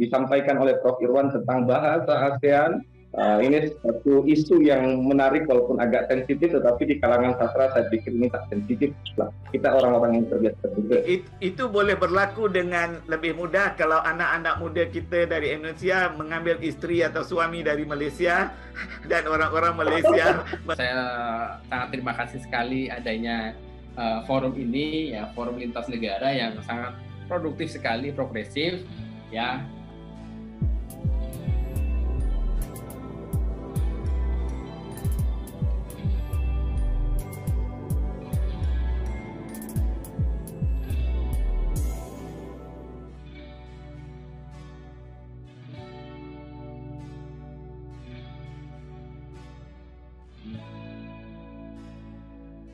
disampaikan oleh Prof. Irwan tentang bahasa ASEAN. Ini satu isu yang menarik walaupun agak sensitif, tetapi di kalangan sastra saya pikir ini tak sensitif lah. Kita orang-orang yang terbiasa juga. Itu boleh berlaku dengan lebih mudah kalau anak-anak muda kita dari Indonesia mengambil istri atau suami dari Malaysia dan orang-orang Malaysia. Saya sangat terima kasih sekali adanya forum ini, ya, forum lintas negara yang sangat produktif sekali, progresif, ya.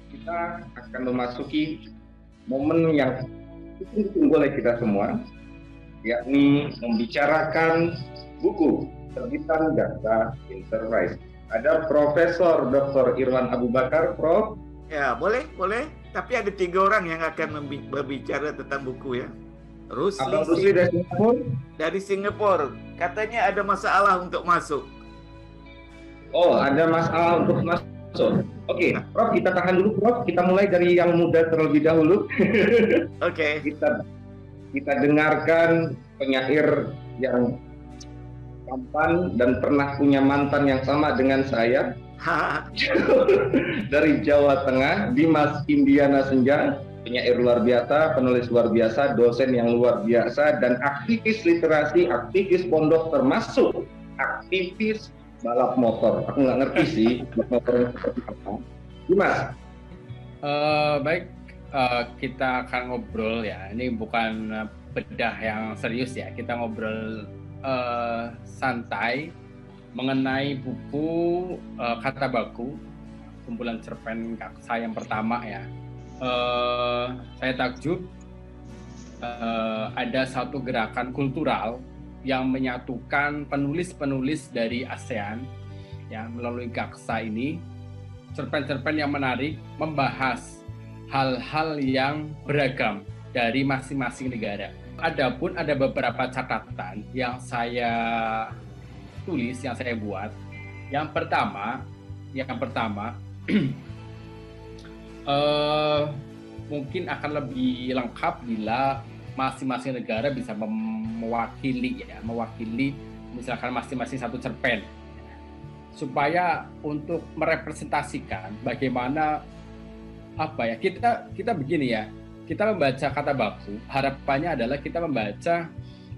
Kita akan memasuki momen yang ditunggu oleh kita semua, yakni membicarakan buku terbitan Jaksa Enterprise. Ada Profesor Dr. Irwan Abu Bakar, Prof. Ya, boleh. Tapi ada 3 orang yang akan berbicara tentang buku, ya. Rusli dari Singapura. Dari Singapura. Katanya ada masalah untuk masuk. Oh, ada masalah untuk masuk. Oke, Prof, kita tahan dulu, Prof. Kita mulai dari yang muda terlebih dahulu. Oke. Kita dengarkan penyair yang tampan dan pernah punya mantan yang sama dengan saya. Dari Jawa Tengah, Dimas Indiana Senja, penyair luar biasa, penulis luar biasa, dosen yang luar biasa, dan aktivis literasi, aktivis pondok, termasuk aktivis balap motor. Aku nggak ngerti sih balap motor seperti apa. Dimas. Baik, kita akan ngobrol, ya. Ini bukan bedah yang serius, ya. Kita ngobrol santai mengenai buku Kata Baku, kumpulan cerpen Jaksa yang pertama, ya. Saya takjub ada satu gerakan kultural yang menyatukan penulis-penulis dari ASEAN, ya, melalui Jaksa ini, cerpen-cerpen yang menarik, membahas hal-hal yang beragam dari masing-masing negara. Adapun ada beberapa catatan yang saya tulis, yang saya buat. Yang pertama, mungkin akan lebih lengkap bila masing-masing negara bisa mewakili misalkan masing-masing satu cerpen, supaya untuk merepresentasikan bagaimana kita begini, ya. Kita membaca Kata Baku, harapannya adalah kita membaca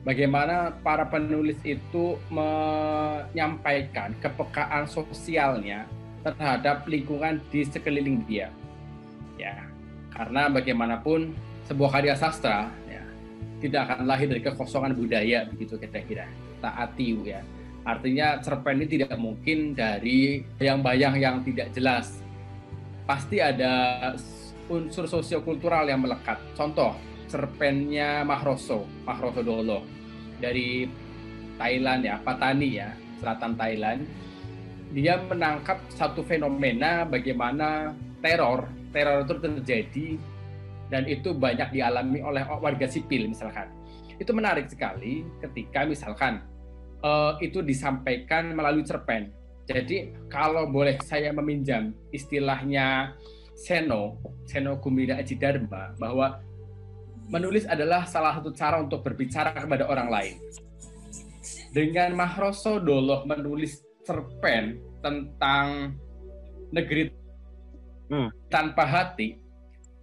bagaimana para penulis itu menyampaikan kepekaan sosialnya terhadap lingkungan di sekeliling dia, ya. Karena bagaimanapun sebuah karya sastra, ya, tidak akan lahir dari kekosongan budaya, begitu kira-kira. Taati, ya. Artinya cerpen ini tidak mungkin dari bayang-bayang yang tidak jelas. Pasti ada unsur sosiokultural yang melekat. Contoh, cerpennya Mahroso Dolo dari Thailand, ya, Patani, ya, selatan Thailand. Dia menangkap satu fenomena bagaimana teror itu terjadi dan itu banyak dialami oleh warga sipil, misalkan. Itu menarik sekali ketika misalkan itu disampaikan melalui cerpen. Jadi kalau boleh saya meminjam istilahnya Seno Gumira Aji Dharma, bahwa menulis adalah salah satu cara untuk berbicara kepada orang lain. Dengan Mahroso Dolo menulis cerpen tentang negeri tanpa hati,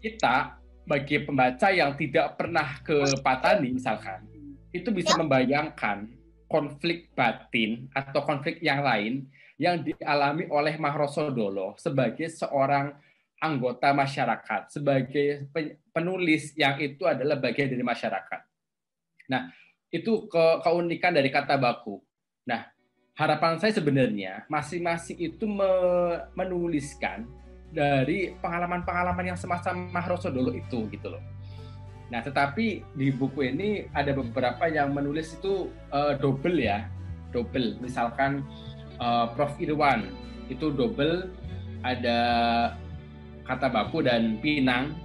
kita bagi pembaca yang tidak pernah ke Patani misalkan, itu bisa membayangkan konflik batin atau konflik yang lain yang dialami oleh Mahroso Dolo sebagai seorang anggota masyarakat, sebagai penulis yang itu adalah bagian dari masyarakat. Nah, itu keunikan dari Kata Baku. Nah, harapan saya sebenarnya masing-masing itu menuliskan dari pengalaman-pengalaman yang semacam Mahroso Dolo itu, gitu loh. Nah, tetapi di buku ini ada beberapa yang menulis itu double. Misalkan Prof. Irwan itu double, ada Kata Baku dan Pinang.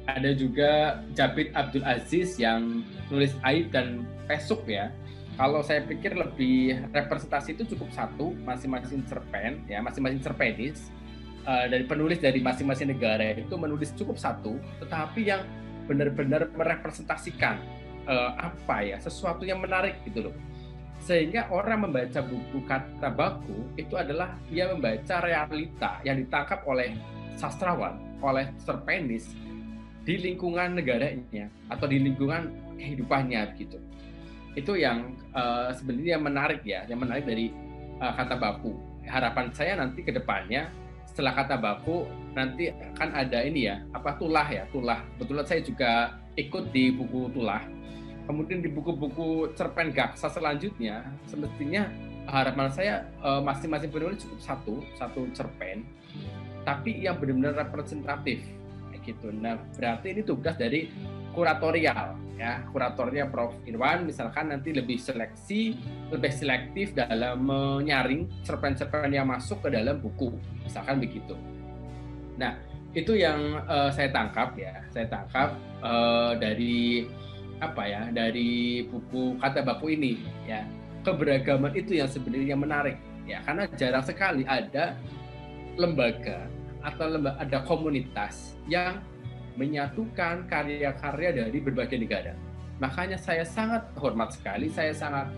Ada juga Jabir Abdul Aziz yang nulis Aib dan Pesuk, ya. Kalau saya pikir lebih representasi itu cukup satu, masing-masing cerpen, ya masing-masing cerpenis dari penulis dari masing-masing negara itu menulis cukup satu, tetapi yang benar-benar merepresentasikan apa ya sesuatu yang menarik gitu loh. Sehingga orang membaca buku Kata Baku itu adalah dia membaca realita yang ditangkap oleh sastrawan, oleh cerpenis di lingkungan negaranya atau di lingkungan kehidupannya gitu. Itu yang sebenarnya menarik ya, yang menarik dari Kata Baku. Harapan saya nanti ke depannya setelah Kata Baku nanti akan ada ini ya, tulah ya, tulah. Kebetulan saya juga ikut di buku tulah. Kemudian di buku-buku cerpen Gaksa selanjutnya semestinya harapan saya masing-masing penulis cukup satu cerpen, tapi yang benar-benar representatif gitu. Nah, berarti ini tugas dari kuratorial ya, kuratornya Prof. Irwan misalkan nanti lebih selektif dalam menyaring cerpen-cerpen yang masuk ke dalam buku, misalkan begitu. Nah, itu yang saya tangkap dari dari buku Kata Baku ini ya. Keberagaman itu yang sebenarnya menarik ya, karena jarang sekali ada lembaga atau ada komunitas yang menyatukan karya-karya dari berbagai negara. Makanya saya sangat hormat sekali, saya sangat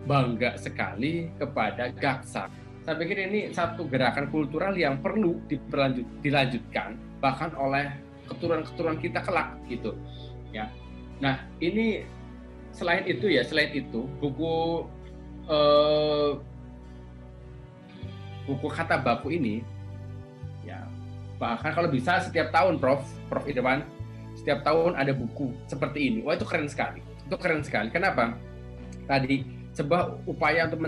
bangga sekali kepada Gaksa. Saya pikir ini satu gerakan kultural yang perlu dilanjutkan bahkan oleh keturunan-keturunan kita kelak gitu ya. Nah, ini selain itu buku Kata Baku ini ya, bahkan kalau bisa setiap tahun Prof. Irwan, setiap tahun ada buku seperti ini. Wah, itu keren sekali. Kenapa? Tadi sebuah upaya untuk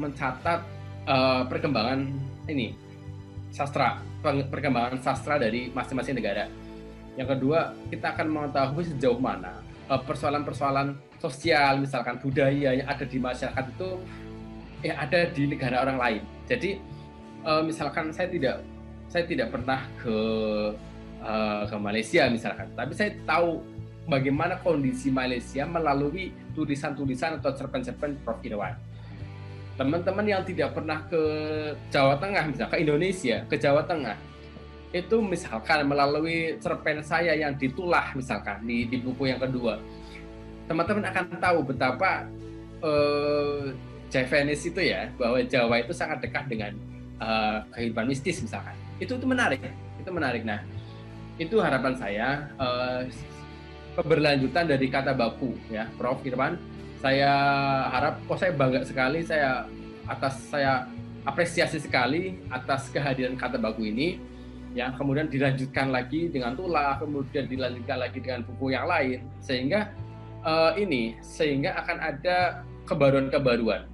mencatat perkembangan ini perkembangan sastra dari masing-masing negara. Yang kedua, kita akan mengetahui sejauh mana persoalan-persoalan sosial, misalkan budaya yang ada di masyarakat itu yang ada di negara orang lain. Jadi, misalkan saya tidak pernah ke Malaysia misalkan, tapi saya tahu bagaimana kondisi Malaysia melalui tulisan-tulisan atau cerpen-cerpen Prof. Irwan. Teman-teman yang tidak pernah ke Jawa Tengah, misalkan ke Indonesia, ke Jawa Tengah, itu misalkan melalui cerpen saya yang ditulah misalkan di buku yang kedua, teman-teman akan tahu betapa Javanese itu ya, bahwa Jawa itu sangat dekat dengan kehidupan mistis misalkan. Itu menarik. Nah, itu harapan saya keberlanjutan dari Kata Baku ya, Prof. Irwan. Saya harap, saya bangga sekali, saya apresiasi sekali atas kehadiran Kata Baku ini. Yang kemudian dilanjutkan lagi dengan tulah, kemudian dilanjutkan lagi dengan buku yang lain, sehingga akan ada kebaruan-kebaruan.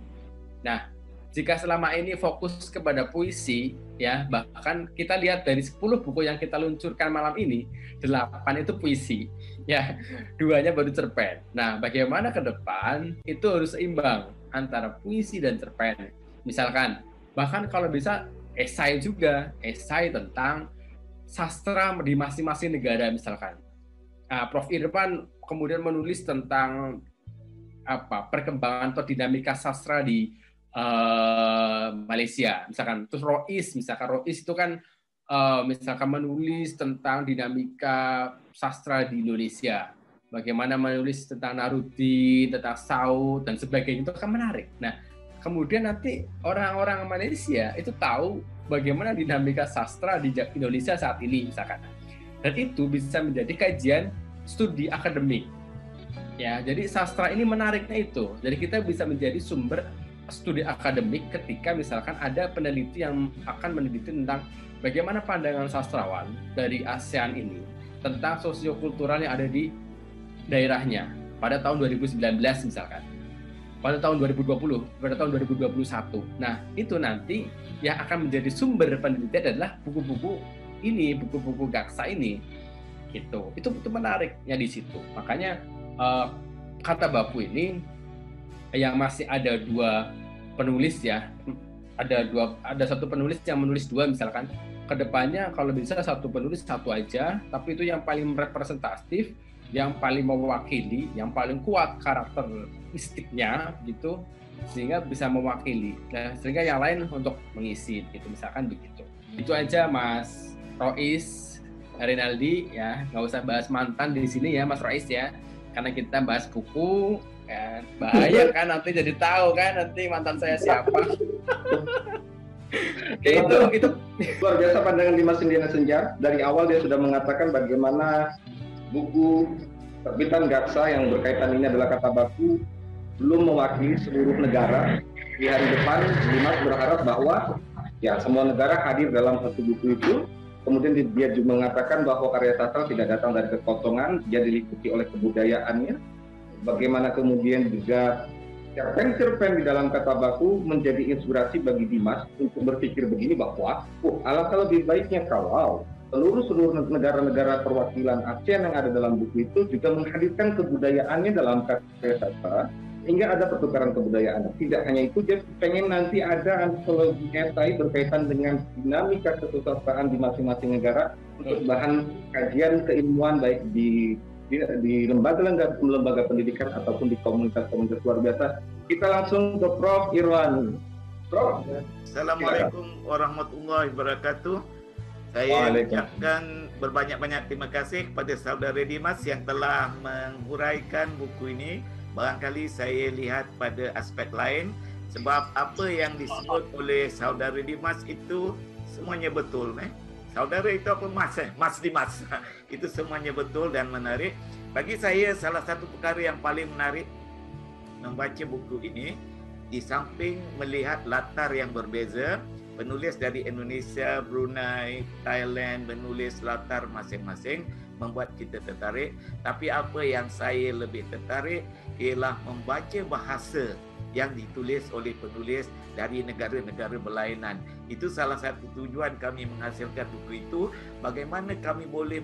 Nah, jika selama ini fokus kepada puisi, ya bahkan kita lihat dari 10 buku yang kita luncurkan malam ini, 8 itu puisi, ya 2-nya baru cerpen. Nah, bagaimana ke depan itu harus seimbang antara puisi dan cerpen. Misalkan, bahkan kalau bisa esai tentang sastra di masing-masing negara misalkan. Prof. Irwan kemudian menulis tentang perkembangan atau dinamika sastra di Malaysia misalkan. Terus Rois itu kan misalkan menulis tentang dinamika sastra di Indonesia. Bagaimana menulis tentang Narudi, tentang Saud dan sebagainya, itu akan menarik. Nah, kemudian nanti orang-orang Malaysia itu tahu bagaimana dinamika sastra di Indonesia saat ini misalkan. Dan itu bisa menjadi kajian studi akademik. Ya, jadi sastra ini menariknya itu. Jadi kita bisa menjadi sumber studi akademik ketika misalkan ada peneliti yang akan meneliti tentang bagaimana pandangan sastrawan dari ASEAN ini tentang sosiokultural yang ada di daerahnya pada tahun 2019 misalkan. Pada tahun 2020, pada tahun 2021. Nah, itu nanti yang akan menjadi sumber penelitian adalah buku-buku Gaksa ini. Gitu. Itu menariknya di situ. Makanya Kata Baku ini yang masih ada 2 penulis ya. Ada satu penulis yang menulis 2 misalkan. Kedepannya kalau bisa satu penulis 1 aja, tapi itu yang paling representatif yang paling mewakili, yang paling kuat karakteristiknya gitu, sehingga bisa mewakili. Nah, sehingga yang lain untuk mengisi gitu, misalkan begitu. Itu aja Mas Rois Rinaldi ya, nggak usah bahas mantan di sini ya Mas Rois ya, karena kita bahas buku kan, bahaya kan nanti jadi tahu kan nanti mantan saya siapa. itu luar biasa pandangan Dimas Indiana Senja. Dari awal dia sudah mengatakan bagaimana buku terbitan Gaksa yang berkaitan ini adalah kata baku belum mewakili seluruh negara. Di hari depan Dimas berharap bahwa ya semua negara hadir dalam satu buku itu. Kemudian dia juga mengatakan bahwa karya sastra tidak datang dari kekosongan, dia diliputi oleh kebudayaannya. Bagaimana kemudian juga cerpen-cerpen di dalam kata baku menjadi inspirasi bagi Dimas untuk berpikir begini bahwa alangkah lebih baiknya kalau seluruh negara-negara perwakilan ASEAN yang ada dalam buku itu juga menghadirkan kebudayaannya dalam karya sastra, hingga ada pertukaran kebudayaan. Tidak hanya itu, dia pengen nanti ada antologi esai berkaitan dengan dinamika kesusastraan di masing-masing negara untuk bahan kajian keilmuan baik di lembaga pendidikan ataupun di komunitas-komunitas luar biasa. Kita langsung ke Prof. Irwan. Prof. Assalamualaikum warahmatullahi wabarakatuh. Saya ucapkan berbanyak-banyak terima kasih kepada saudara Dimas yang telah menguraikan buku ini. Barangkali saya lihat pada aspek lain, sebab apa yang disebut oleh saudara Dimas itu semuanya betul. Saudara itu apa Mas Dimas. Itu semuanya betul dan menarik. Bagi saya salah satu perkara yang paling menarik membaca buku ini, di samping melihat latar yang berbeza, penulis dari Indonesia, Brunei, Thailand, menulis latar masing-masing membuat kita tertarik. Tapi apa yang saya lebih tertarik ialah membaca bahasa yang ditulis oleh penulis dari negara-negara berlainan. Itu salah satu tujuan kami menghasilkan buku itu, bagaimana kami boleh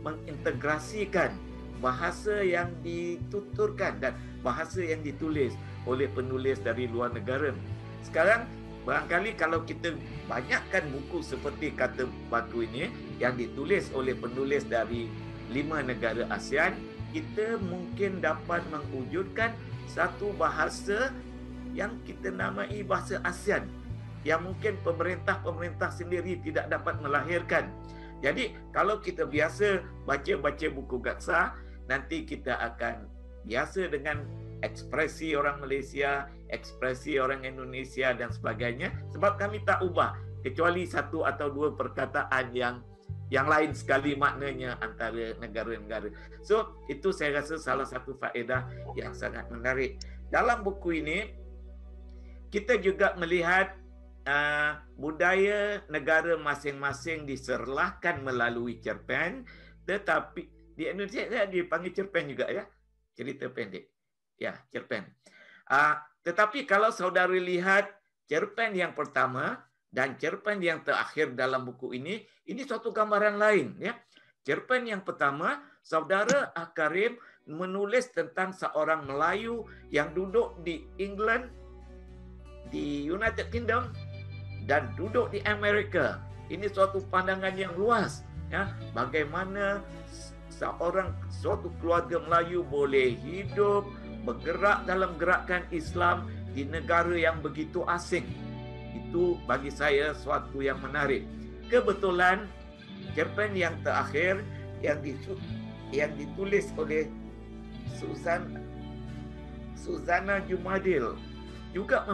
mengintegrasikan bahasa yang dituturkan dan bahasa yang ditulis oleh penulis dari luar negara. Sekarang barangkali kalau kita banyakkan buku seperti kata baku ini yang ditulis oleh penulis dari 5 negara ASEAN, kita mungkin dapat mewujudkan satu bahasa yang kita namai bahasa ASEAN yang mungkin pemerintah-pemerintah sendiri tidak dapat melahirkan. Jadi kalau kita biasa baca buku Gaksa, nanti kita akan biasa dengan ekspresi orang Malaysia, ekspresi orang Indonesia dan sebagainya, sebab kami tak ubah kecuali satu atau dua perkataan yang lain sekali maknanya antara negara-negara. So itu saya rasa salah satu faedah yang sangat menarik. Dalam buku ini kita juga melihat budaya negara masing-masing diserlahkan melalui cerpen, tetapi di Indonesia dipanggil cerpen juga ya, cerita pendek. Ya, cerpen. Tetapi kalau saudara lihat cerpen yang pertama dan cerpen yang terakhir dalam buku ini suatu gambaran lain. Ya. Cerpen yang pertama, saudara Akarim menulis tentang seorang Melayu yang duduk di England, di United Kingdom, dan duduk di Amerika. Ini suatu pandangan yang luas. Ya. Bagaimana suatu keluarga Melayu boleh hidup, bergerak dalam gerakan Islam di negara yang begitu asing. Itu bagi saya suatu yang menarik. Kebetulan cerpen yang terakhir yang ditulis oleh Suzana Jumadil juga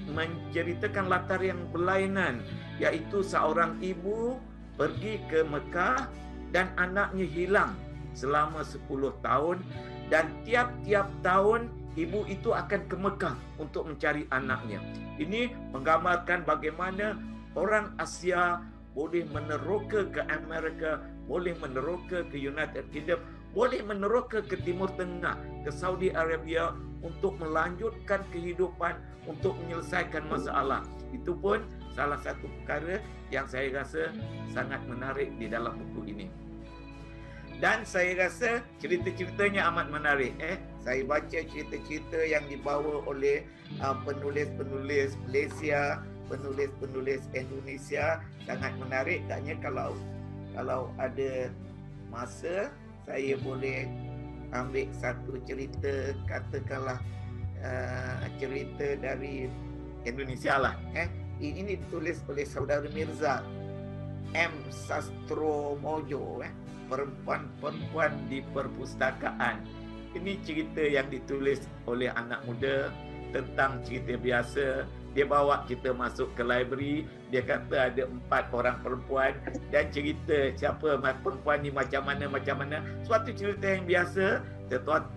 menceritakan latar yang berlainan, yaitu seorang ibu pergi ke Mekah dan anaknya hilang selama 10 tahun. Dan tiap-tiap tahun ibu itu akan ke Mekah untuk mencari anaknya. Ini menggambarkan bagaimana orang Asia boleh meneroka ke Amerika, boleh meneroka ke United Kingdom, boleh meneroka ke Timur Tengah, ke Saudi Arabia untuk melanjutkan kehidupan, untuk menyelesaikan masalah. Itu pun salah satu perkara yang saya rasa sangat menarik di dalam buku ini. Dan saya rasa cerita-ceritanya amat menarik. Saya baca cerita-cerita yang dibawa oleh penulis-penulis Malaysia, penulis-penulis Indonesia, sangat menarik. Tanya kalau ada masa, saya boleh ambil satu cerita, katakanlah cerita dari Indonesia lah. Ini ditulis oleh saudara Mirza M. Sastro Mojo, perempuan-perempuan di perpustakaan. Ini cerita yang ditulis oleh anak muda tentang cerita biasa. Dia bawa kita masuk ke library, dia kata ada 4 orang perempuan dan cerita siapa perempuan ni macam mana. Suatu cerita yang biasa,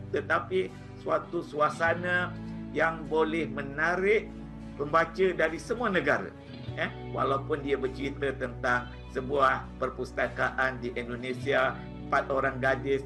tetapi suatu suasana yang boleh menarik pembaca dari semua negara. Walaupun dia bercerita tentang sebuah perpustakaan di Indonesia, 4 orang gadis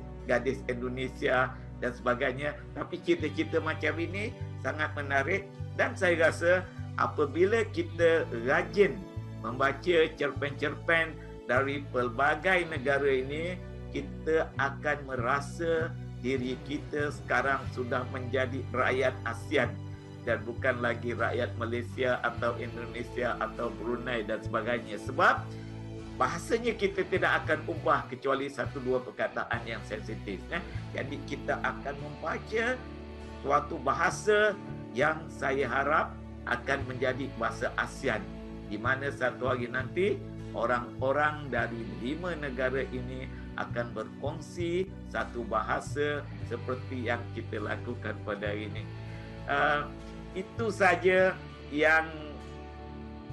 Indonesia dan sebagainya, tapi cerita-cerita macam ini sangat menarik. Dan saya rasa apabila kita rajin membaca cerpen-cerpen dari pelbagai negara ini, kita akan merasa diri kita sekarang sudah menjadi rakyat ASEAN dan bukan lagi rakyat Malaysia atau Indonesia atau Brunei dan sebagainya. Sebab bahasanya kita tidak akan ubah kecuali 1-2 perkataan yang sensitif. Jadi kita akan membaca suatu bahasa yang saya harap akan menjadi bahasa ASEAN, di mana satu hari nanti orang-orang dari 5 negara ini akan berkongsi satu bahasa seperti yang kita lakukan pada hari ini. Itu saja yang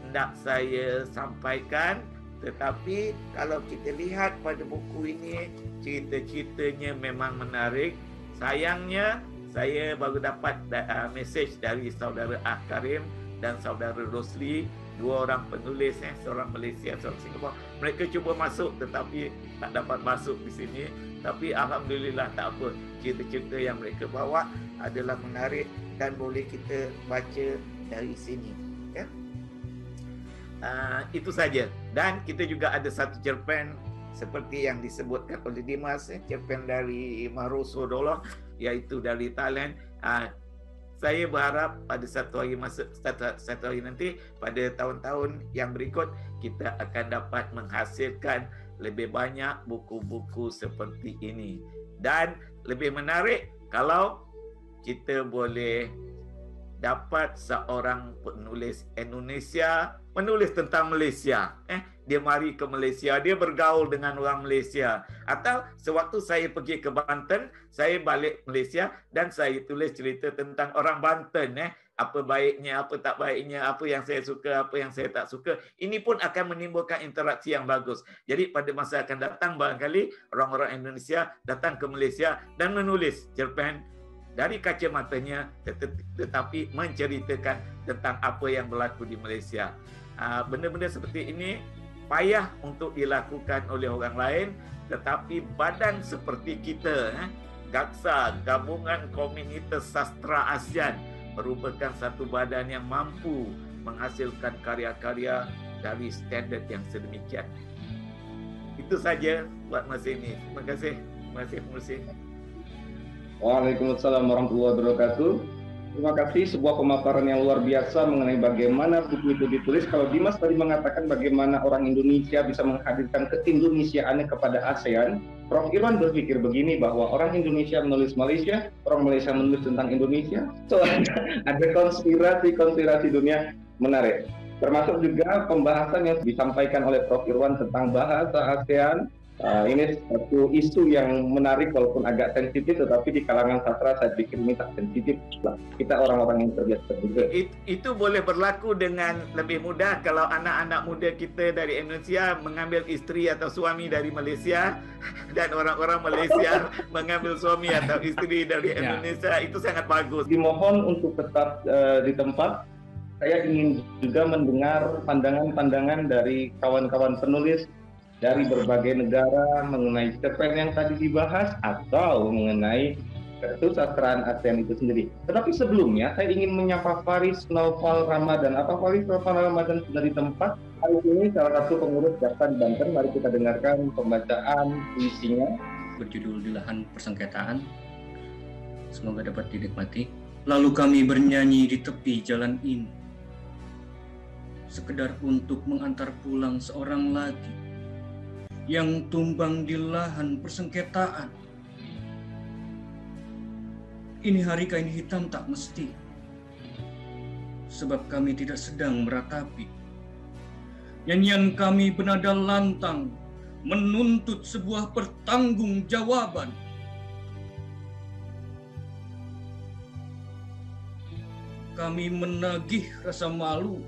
hendak saya sampaikan. Tetapi kalau kita lihat pada buku ini, cerita-ceritanya memang menarik. Sayangnya saya baru dapat mesej dari saudara Karim dan saudara Rosli, 2 orang penulis, seorang Malaysia, seorang Singapura. Mereka cuba masuk tetapi tak dapat masuk di sini. Tapi alhamdulillah tak apa, cerita-cerita yang mereka bawa adalah menarik dan boleh kita baca dari sini. Itu saja. Dan kita juga ada satu cerpen seperti yang disebutkan oleh Dimas, cerpen dari Maroso Dolo, iaitu dari Thailand. Saya berharap pada satu hari nanti, pada tahun-tahun yang berikut, kita akan dapat menghasilkan lebih banyak buku-buku seperti ini. Dan lebih menarik kalau kita boleh dapat seorang penulis Indonesia menulis tentang Malaysia. Dia mari ke Malaysia, dia bergaul dengan orang Malaysia. Atau sewaktu saya pergi ke Banten, saya balik Malaysia dan saya tulis cerita tentang orang Banten. Apa baiknya, apa tak baiknya, apa yang saya suka, apa yang saya tak suka. Ini pun akan menimbulkan interaksi yang bagus. Jadi pada masa akan datang, barangkali orang-orang Indonesia datang ke Malaysia dan menulis cerpen dari kacamatanya, tetapi menceritakan tentang apa yang berlaku di Malaysia. Benda-benda seperti ini payah untuk dilakukan oleh orang lain, tetapi badan seperti kita, GAKSA, Gabungan Komunitas Sastra ASEAN, merupakan satu badan yang mampu menghasilkan karya-karya dari standard yang sedemikian. Itu saja buat masa ini. Terima kasih. Terima kasih, pengurusi. Waalaikumsalam warahmatullahi wabarakatuh. Terima kasih, sebuah pemaparan yang luar biasa mengenai bagaimana buku itu ditulis. Kalau Dimas tadi mengatakan bagaimana orang Indonesia bisa menghadirkan keindonesiaannya kepada ASEAN, Prof. Irwan berpikir begini, bahwa orang Indonesia menulis Malaysia, orang Malaysia menulis tentang Indonesia. So, ada konspirasi dunia menarik. Termasuk juga pembahasan yang disampaikan oleh Prof. Irwan tentang bahasa ASEAN. Ini satu isu yang menarik walaupun agak sensitif, tetapi di kalangan sastra saya pikir ini tak sensitif. Kita orang-orang yang terbiasa juga. Itu boleh berlaku dengan lebih mudah kalau anak-anak muda kita dari Indonesia mengambil isteri atau suami dari Malaysia dan orang-orang Malaysia mengambil suami atau isteri dari Indonesia. Itu sangat bagus. Dimohon untuk tetap di tempat. Saya ingin juga mendengar pandangan-pandangan dari kawan-kawan penulis dari berbagai negara mengenai cerpen yang tadi dibahas atau mengenai kesusastraan ASEAN itu sendiri. Tetapi sebelumnya saya ingin menyapa Faris Naufal Ramadan. Apa Faris Naufal Ramadan sudah di tempat? Hari ini salah satu pengurus GAKSA di Banten. Mari kita dengarkan pembacaan puisinya. Berjudul Di Lahan Persengketaan. Semoga dapat dinikmati. Lalu kami bernyanyi di tepi jalan ini, sekedar untuk mengantar pulang seorang lagi yang tumbang di lahan persengketaan. Ini hari kain hitam tak mesti, sebab kami tidak sedang meratapi. Nyanyian kami bernada lantang, menuntut sebuah pertanggungjawaban. Kami menagih rasa malu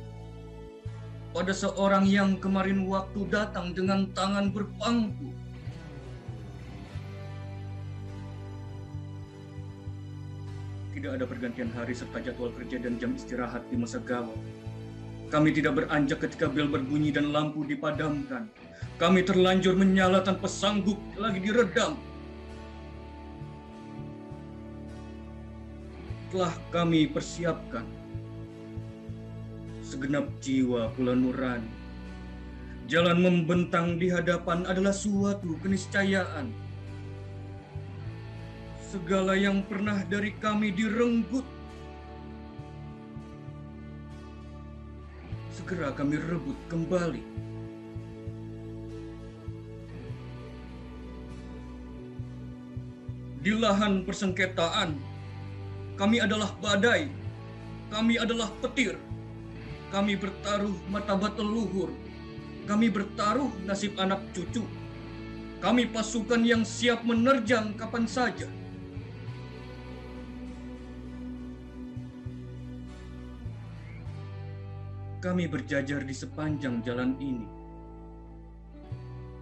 pada seorang yang kemarin waktu datang dengan tangan berpangku. Tidak ada pergantian hari serta jadwal kerja dan jam istirahat di masa gawat. Kami tidak beranjak ketika bel berbunyi dan lampu dipadamkan. Kami terlanjur menyala tanpa sanggup lagi diredam. Telah kami persiapkan segenap jiwa pula nurani. Jalan membentang di hadapan adalah suatu keniscayaan. Segala yang pernah dari kami direnggut, segera kami rebut kembali. Di lahan persengketaan, kami adalah badai, kami adalah petir, kami bertaruh martabat leluhur, kami bertaruh nasib anak cucu, kami pasukan yang siap menerjang kapan saja. Kami berjajar di sepanjang jalan ini,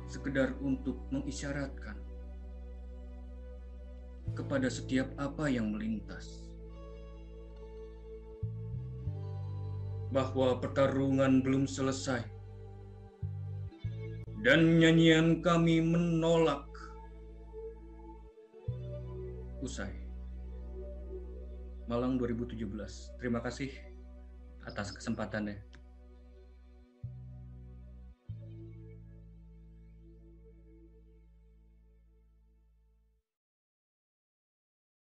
sekedar untuk mengisyaratkan kepada setiap apa yang melintas bahwa pertarungan belum selesai dan nyanyian kami menolak usai. Malang 2017. Terima kasih atas kesempatannya.